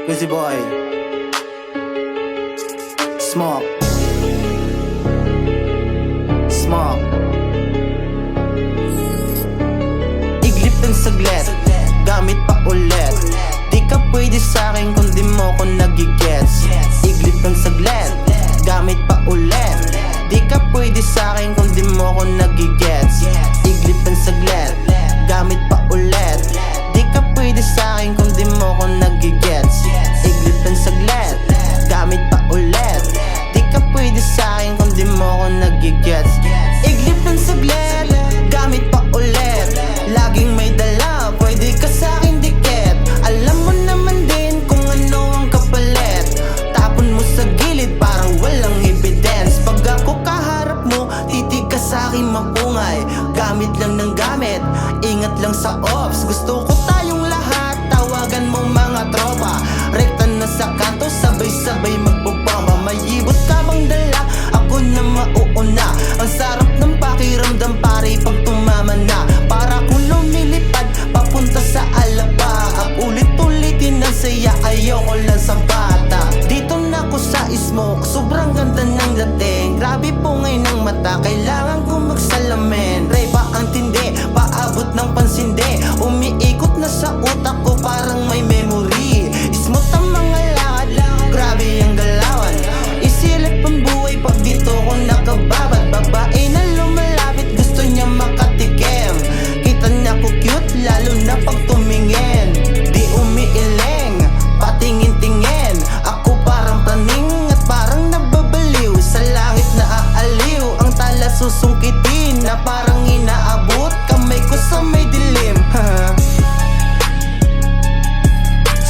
Busy boy Smoke Iglip ng saglit, gamit pa ulit. Di ka pwede sa'kin kung di mo ko nagigets. Iglip ng saglit, gamit pa ulit. Di ka pwede sa'kin kung di mo ko nagigets. Iglip ng saglit, gamit pa ulit. Di ka pwede sa'kin kung di mo ko nagigets. Iglip ng saglit, gamit pa ulit. Di ka pwede sa'kin kung di mo ko nagigets. Iglip ng saglit, gamit pa ulit. Laging may dala, pwede ka sa'kin dikit. Alam mo naman din kung ano ang kapalit. Tapon mo sa gilid parang walang evidence. Pag ako kaharap mo, titig ka sa'kin mapungay. Gamit lang ng gamit, ingat lang sa ops. Gusto ko tayong lahat, tawagan mo mga tropa. Rekta na sa kanto, sabay-sabay magbobomba. May ibot ka bang dala? Ako na mauuna. Ang sarap ng pakiramdam pare pag tumama na. Para kung lumilipad, papunta sa alaba. Ang ulit-ulitin ang saya, ayoko lang sa bata. Dito na ko sa smoke, sobrang ganda ng dating. Grabe po ngayon ng mata, kailangan ko magsalamin. Reba ang tindi, paabot ng pansindi. Umiikot na sa utak ko parang may memory. Smooth ang mga lakad, grabe ang galawan. Isilip ang buhay pag dito ko nakababad. Babae na lumalapit, gusto niya makatikim. Kita niya ko cute, lalo na pag tumingin. Di umiiling, patingin-tingin. Ako parang taning at parang nababaliw. Sa langit na aaliw, ang tala susungkitin. Na parang inaabot, kamay ko sa may dilim.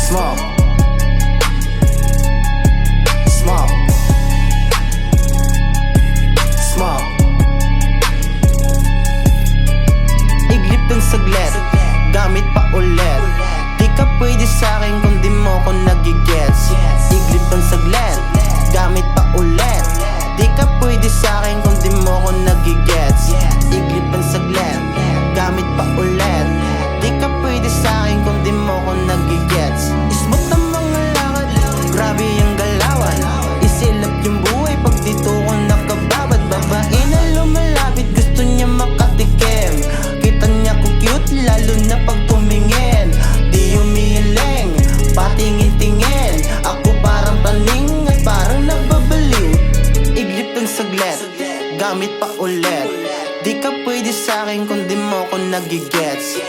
Smoke Iglip ng saglit, gamit pa ulit. Di ka pwede sa'kin kung di mo ko nagigets. Iglip ng saglit, gamit pa ulit. Di ka pwede sa'kin kung di mo ko nagigets. Iglip ng saglit, gamit pa ulit. Di ka pwede sa'kin kung di mo ko nagigets. Smooth ang mga lakad, grabe ang galawan. Isilap yung buhay pag dito ko nakababad. Babae na lumalapit, gusto niya makatikim. Kita niya ko cute, lalo na pag tumingin. Di umiiling, patingin-tingin. Ako parang taning at parang nababaliw. Iglip ng saglit, gamit pa ulit. Di ka pwede sa'kin kung di mo ko nagigets.